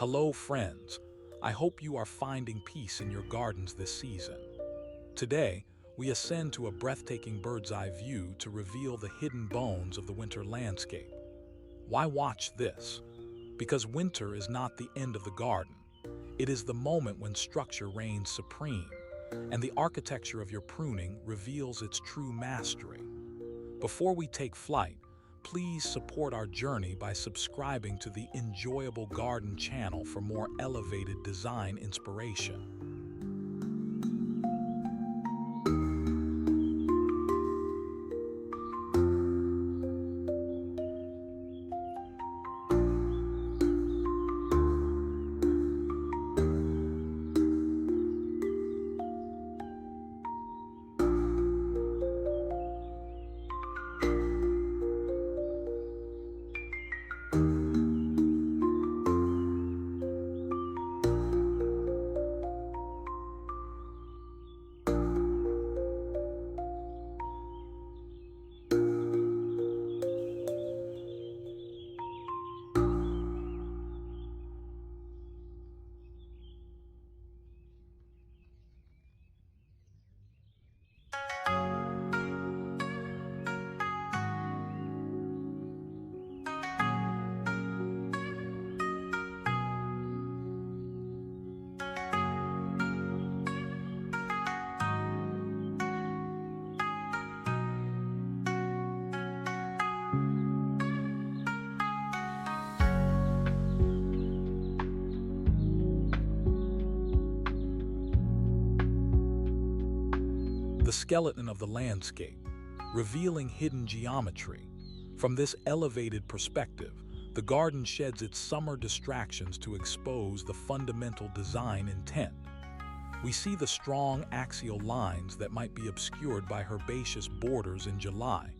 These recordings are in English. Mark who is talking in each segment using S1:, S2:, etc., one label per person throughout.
S1: Hello, friends. I hope you are finding peace in your gardens this season. Today, we ascend to a breathtaking bird's-eye view to reveal the hidden bones of the winter landscape. Why watch this? Because winter is not the end of the garden. It is the moment when structure reigns supreme, and the architecture of your pruning reveals its true mastery. Before we take flight, please support our journey by subscribing to the Enjoyable Garden channel for more elevated design inspiration. The skeleton of the landscape, revealing hidden geometry. From this elevated perspective, the garden sheds its summer distractions to expose the fundamental design intent. We see the strong axial lines that might be obscured by herbaceous borders in July,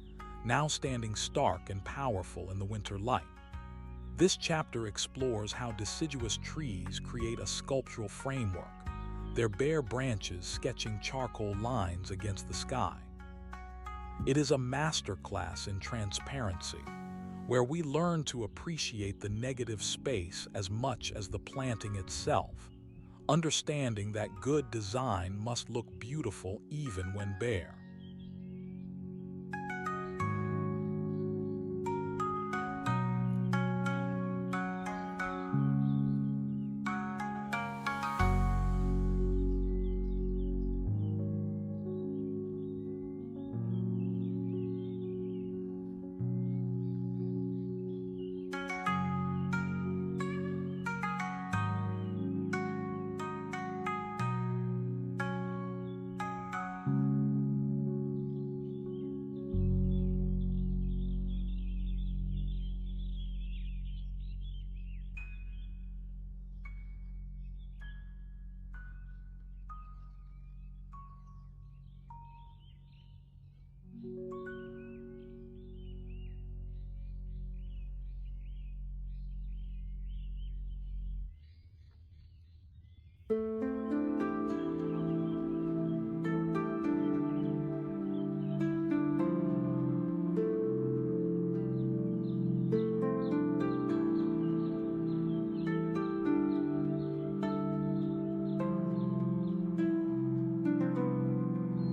S1: now standing stark and powerful in the winter light. This chapter explores how deciduous trees create a sculptural framework, their bare branches sketching charcoal lines against the sky. It is a masterclass in transparency, where we learn to appreciate the negative space as much as the planting itself, understanding that good design must look beautiful even when bare.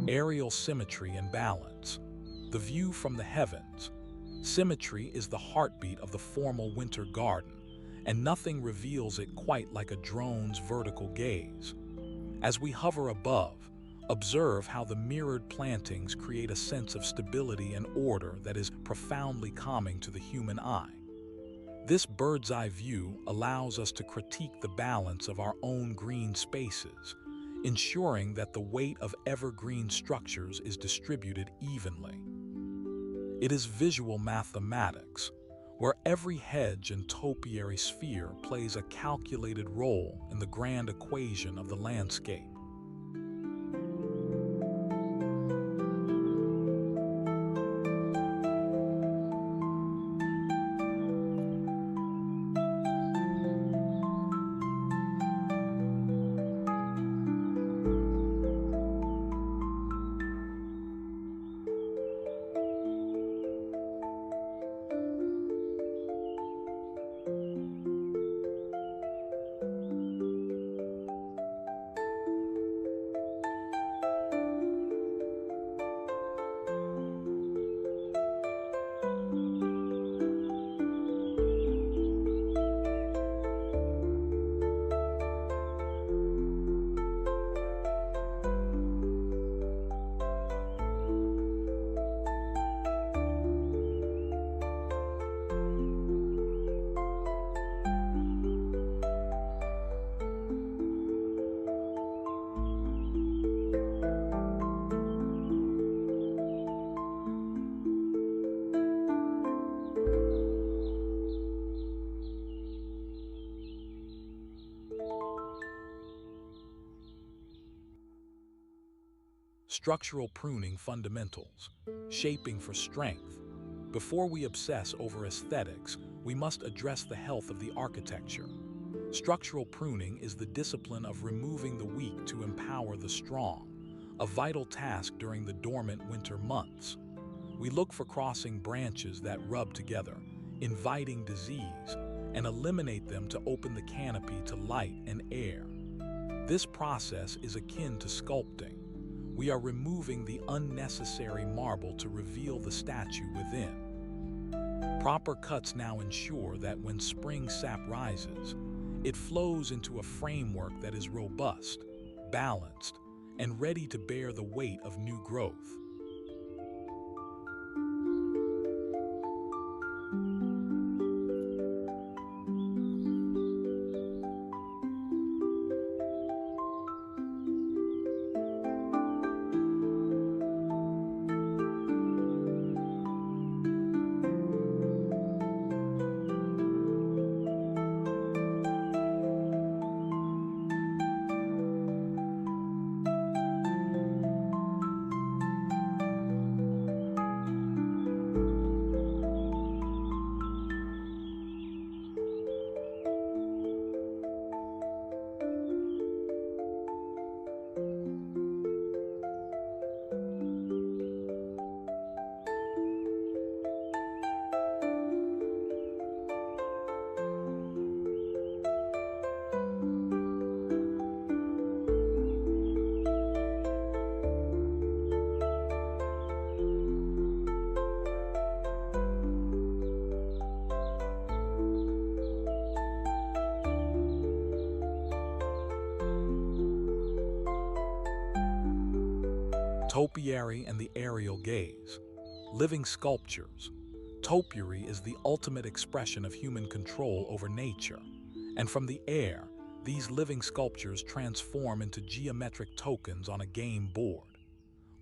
S1: Aerial symmetry and balance. The view from the heavens. Symmetry is the heartbeat of the formal winter garden, and nothing reveals it quite like a drone's vertical gaze. As we hover above, observe how the mirrored plantings create a sense of stability and order that is profoundly calming to the human eye. This bird's-eye view allows us to critique the balance of our own green spaces, ensuring that the weight of evergreen structures is distributed evenly. It is visual mathematics, where every hedge and topiary sphere plays a calculated role in the grand equation of the landscape. Structural pruning fundamentals, shaping for strength. Before we obsess over aesthetics, we must address the health of the architecture. Structural pruning is the discipline of removing the weak to empower the strong, a vital task during the dormant winter months. We look for crossing branches that rub together, inviting disease, and eliminate them to open the canopy to light and air. This process is akin to sculpting. We are removing the unnecessary marble to reveal the statue within. Proper cuts now ensure that when spring sap rises, it flows into a framework that is robust, balanced, and ready to bear the weight of new growth. Topiary and the aerial gaze. Living sculptures. Topiary is the ultimate expression of human control over nature. And from the air, these living sculptures transform into geometric tokens on a game board.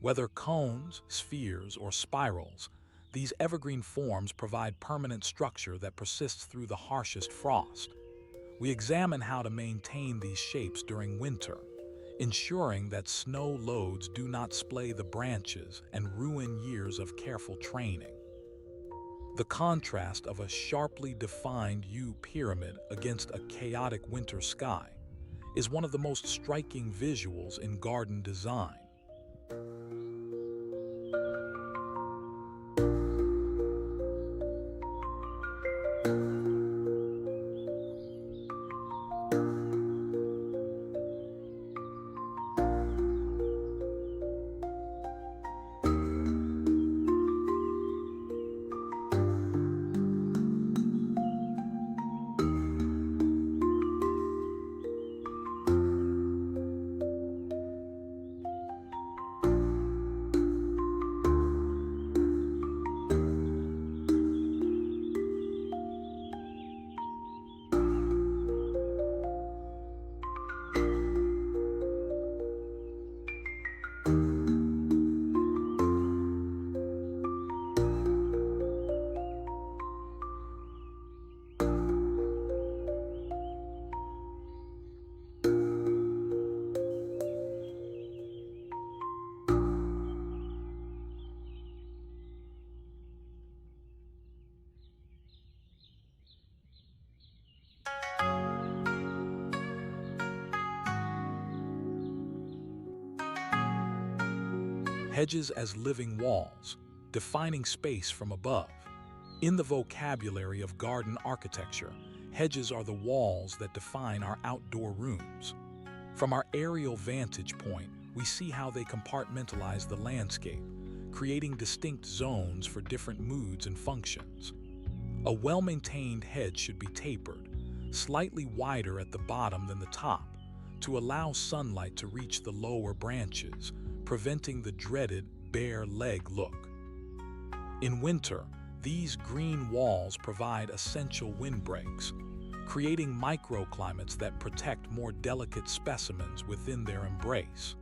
S1: Whether cones, spheres, or spirals, these evergreen forms provide permanent structure that persists through the harshest frost. We examine how to maintain these shapes during winter, ensuring that snow loads do not splay the branches and ruin years of careful training. The contrast of a sharply defined U pyramid against a chaotic winter sky is one of the most striking visuals in garden design. Hedges as living walls, defining space from above. In the vocabulary of garden architecture, hedges are the walls that define our outdoor rooms. From our aerial vantage point, we see how they compartmentalize the landscape, creating distinct zones for different moods and functions. A well-maintained hedge should be tapered, slightly wider at the bottom than the top, to allow sunlight to reach the lower branches, preventing the dreaded bare leg look. In winter, these green walls provide essential windbreaks, creating microclimates that protect more delicate specimens within their embrace.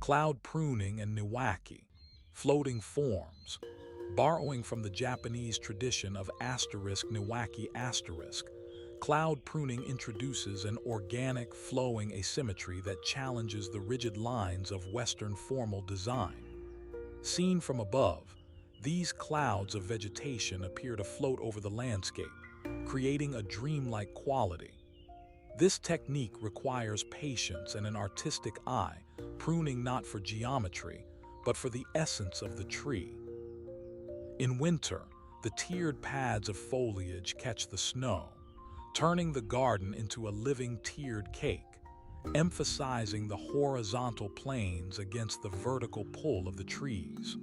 S1: cloud pruning and niwaki, floating forms. Borrowing from the Japanese tradition of asterisk niwaki asterisk, cloud pruning introduces an organic, flowing asymmetry that challenges the rigid lines of Western formal design. Seen from above, these clouds of vegetation appear to float over the landscape, creating a dreamlike quality. This technique requires patience and an artistic eye, pruning not for geometry, but for the essence of the tree. In winter, the tiered pads of foliage catch the snow, turning the garden into a living tiered cake, emphasizing the horizontal planes against the vertical pull of the trees.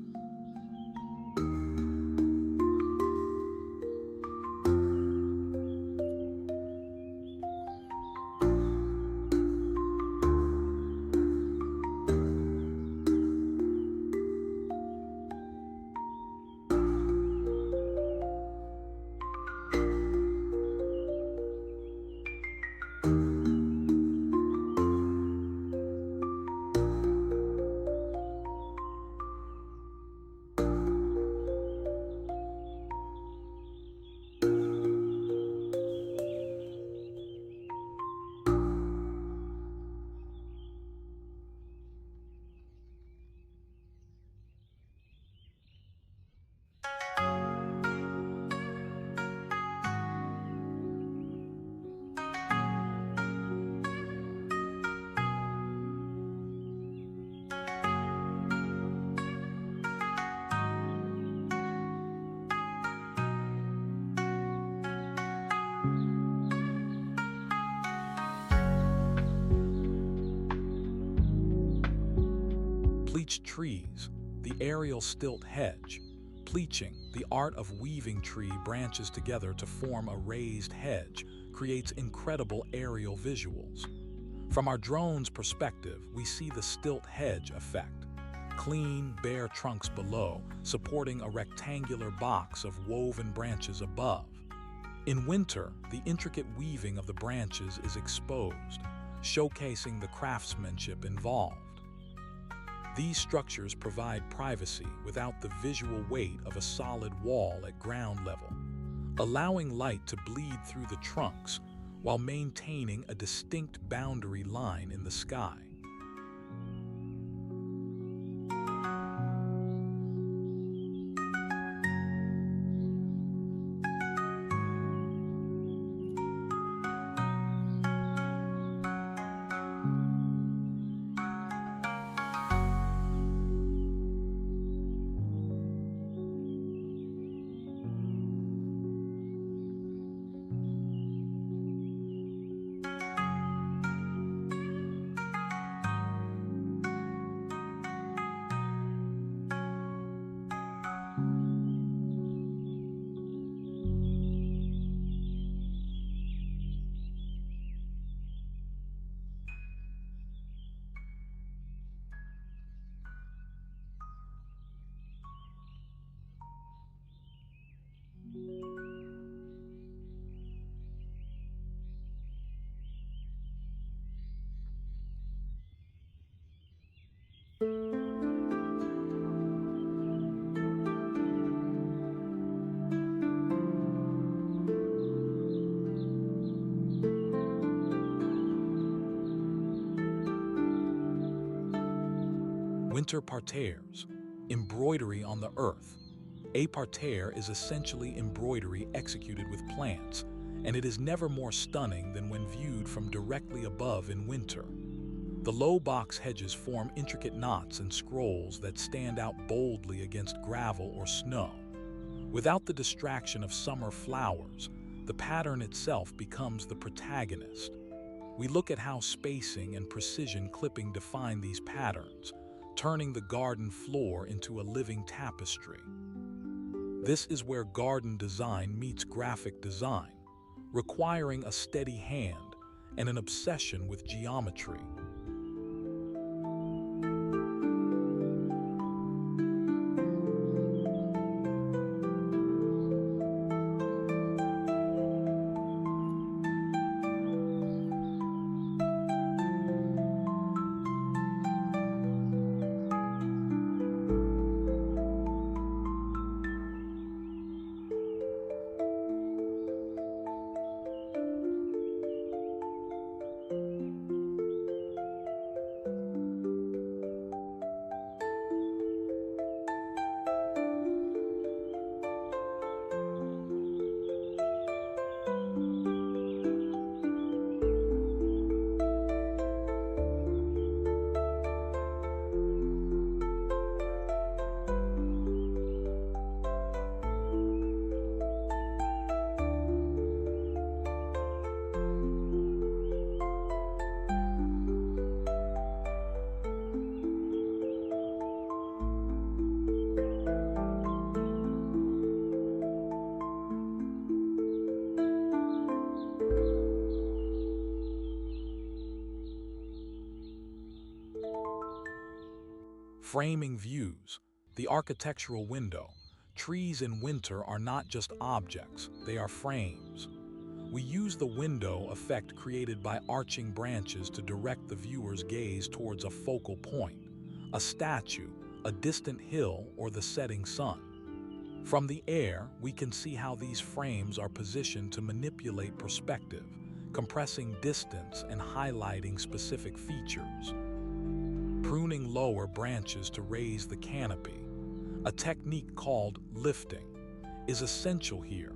S1: Pleached trees, the aerial stilt hedge. Pleaching, the art of weaving tree branches together to form a raised hedge, creates incredible aerial visuals. From our drone's perspective, we see the stilt hedge effect. Clean, bare trunks below, supporting a rectangular box of woven branches above. In winter, the intricate weaving of the branches is exposed, showcasing the craftsmanship involved. These structures provide privacy without the visual weight of a solid wall at ground level, allowing light to bleed through the trunks while maintaining a distinct boundary line in the sky. Winter parterres, embroidery on the earth. A parterre is essentially embroidery executed with plants, and it is never more stunning than when viewed from directly above in winter. The low box hedges form intricate knots and scrolls that stand out boldly against gravel or snow. Without the distraction of summer flowers, the pattern itself becomes the protagonist. We look at how spacing and precision clipping define these patterns, turning the garden floor into a living tapestry. This is where garden design meets graphic design, requiring a steady hand and an obsession with geometry. Framing views, the architectural window. Trees in winter are not just objects, they are frames. We use the window effect created by arching branches to direct the viewer's gaze towards a focal point, a statue, a distant hill, or the setting sun. From the air, we can see how these frames are positioned to manipulate perspective, compressing distance and highlighting specific features. Pruning lower branches to raise the canopy, a technique called lifting, is essential here,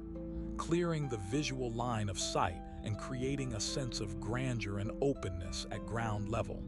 S1: clearing the visual line of sight and creating a sense of grandeur and openness at ground level.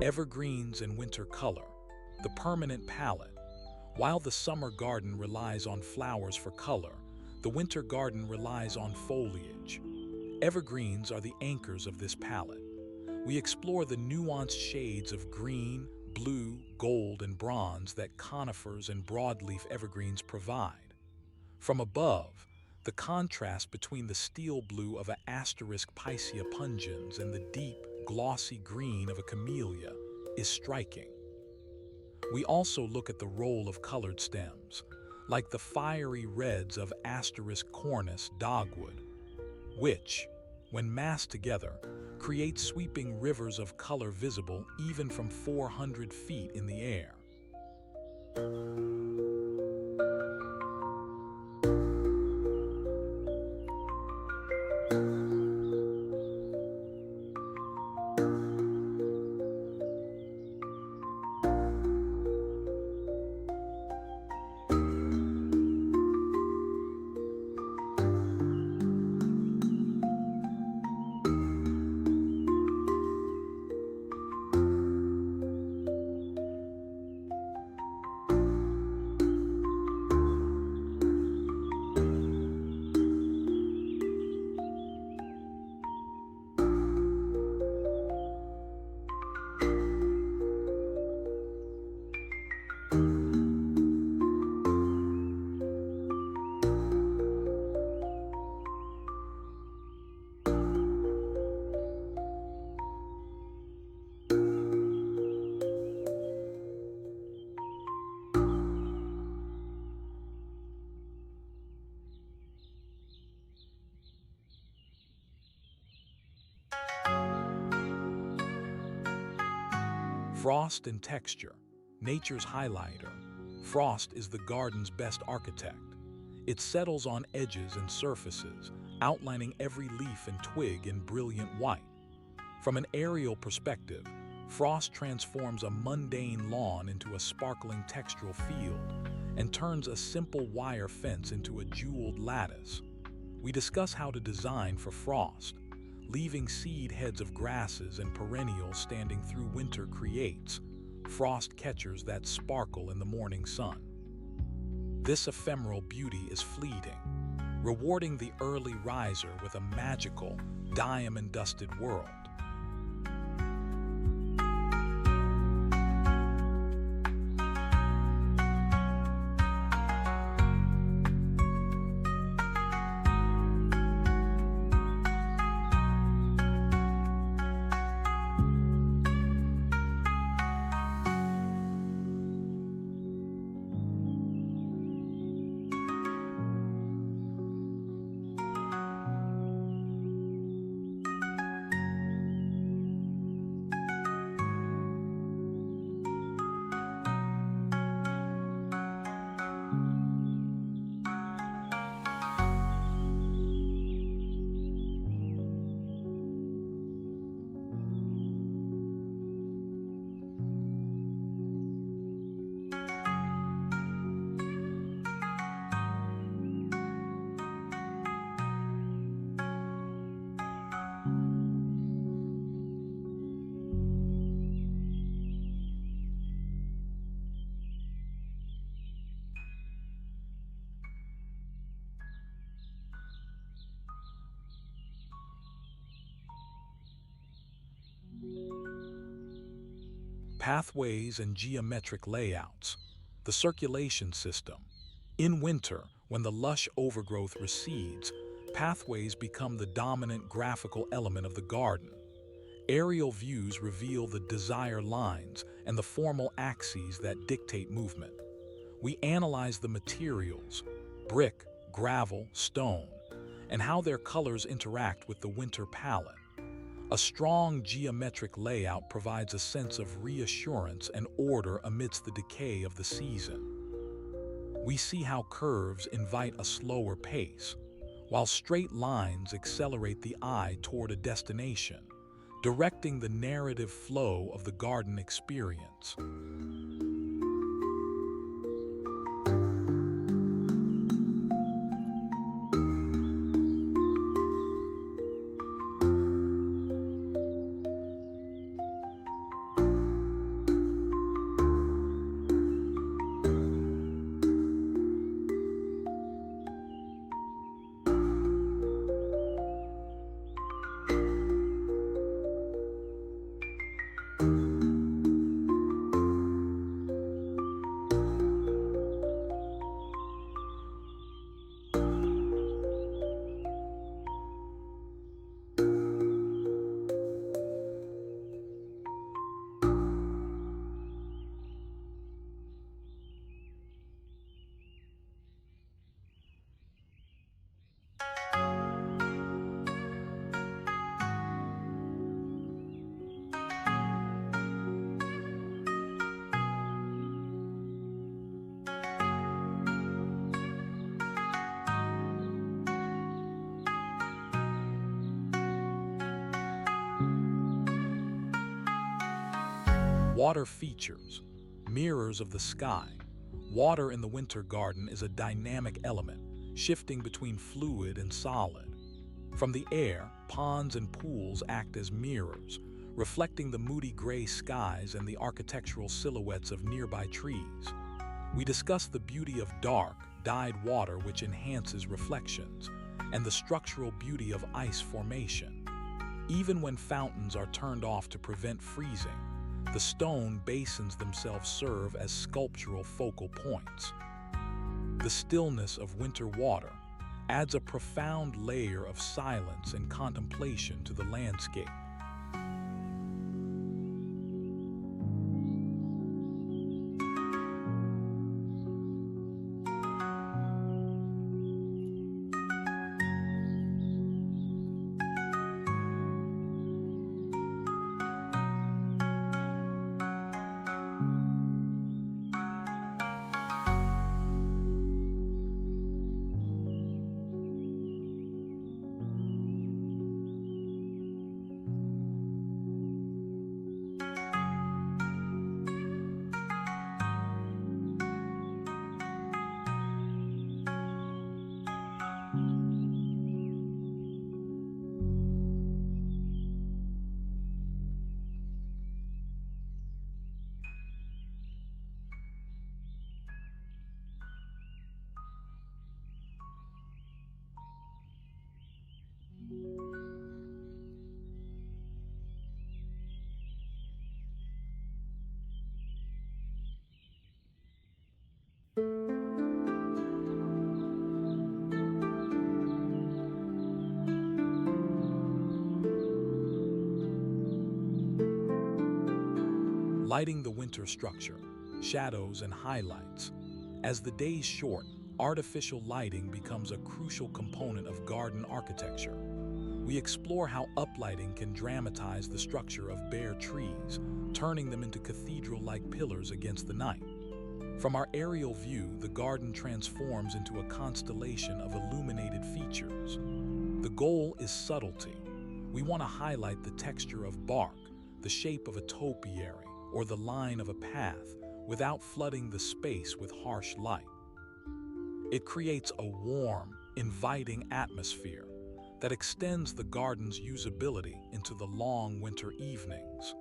S1: Evergreens and winter color, the permanent palette. While the summer garden relies on flowers for color, the winter garden relies on foliage. Evergreens are the anchors of this palette. We explore the nuanced shades of green, blue, gold, and bronze that conifers and broadleaf evergreens provide. From above, the contrast between the steel blue of a *Picea pungens and the deep, glossy green of a camellia is striking. We also look at the role of colored stems, like the fiery reds of *Cornus dogwood, which, when massed together, create sweeping rivers of color visible even from 400 feet in the air. Frost and texture, nature's highlighter. Frost is the garden's best architect. It settles on edges and surfaces, outlining every leaf and twig in brilliant white. From an aerial perspective, frost transforms a mundane lawn into a sparkling textural field and turns a simple wire fence into a jeweled lattice. We discuss how to design for frost. Leaving seed heads of grasses and perennials standing through winter creates frost catchers that sparkle in the morning sun. This ephemeral beauty is fleeting, rewarding the early riser with a magical, diamond-dusted world. pathways and geometric layouts, the circulation system. In winter, when the lush overgrowth recedes, pathways become the dominant graphical element of the garden. Aerial views reveal the desired lines and the formal axes that dictate movement. We analyze the materials, brick, gravel, stone, and how their colors interact with the winter palette. A strong geometric layout provides a sense of reassurance and order amidst the decay of the season. We see how curves invite a slower pace, while straight lines accelerate the eye toward a destination, directing the narrative flow of the garden experience. Water features, mirrors of the sky. Water in the winter garden is a dynamic element, shifting between fluid and solid. From the air, ponds and pools act as mirrors, reflecting the moody gray skies and the architectural silhouettes of nearby trees. We discuss the beauty of dark, dyed water which enhances reflections, and the structural beauty of ice formation. Even when fountains are turned off to prevent freezing, the stone basins themselves serve as sculptural focal points. The stillness of winter water adds a profound layer of silence and contemplation to the landscape. Lighting the winter structure, shadows and highlights. As the days shorten, artificial lighting becomes a crucial component of garden architecture. We explore how uplighting can dramatize the structure of bare trees, turning them into cathedral-like pillars against the night. From our aerial view, the garden transforms into a constellation of illuminated features. The goal is subtlety. We want to highlight the texture of bark, the shape of a topiary, or the line of a path, without flooding the space with harsh light. It creates a warm, inviting atmosphere that extends the garden's usability into the long winter evenings.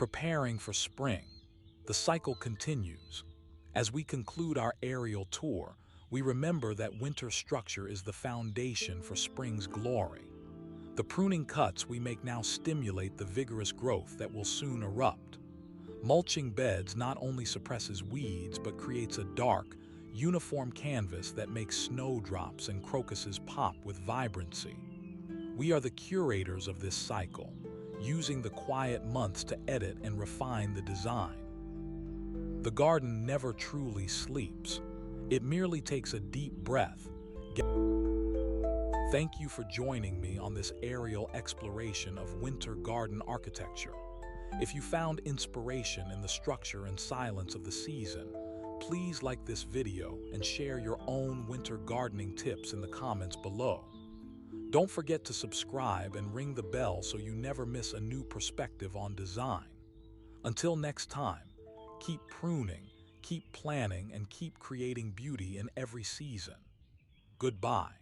S1: preparing for spring. The cycle continues. As we conclude our aerial tour, we remember that winter's structure is the foundation for spring's glory. The pruning cuts we make now stimulate the vigorous growth that will soon erupt. Mulching beds not only suppresses weeds but creates a dark, uniform canvas that makes snowdrops and crocuses pop with vibrancy. We are the curators of this cycle, using the quiet months to edit and refine the design. The garden never truly sleeps. It merely takes a deep breath. Thank you for joining me on this aerial exploration of winter garden architecture. If you found inspiration in the structure and silence of the season, please like this video and share your own winter gardening tips in the comments below. Don't forget to subscribe and ring the bell so you never miss a new perspective on design. Until next time, keep pruning, keep planning, and keep creating beauty in every season. Goodbye.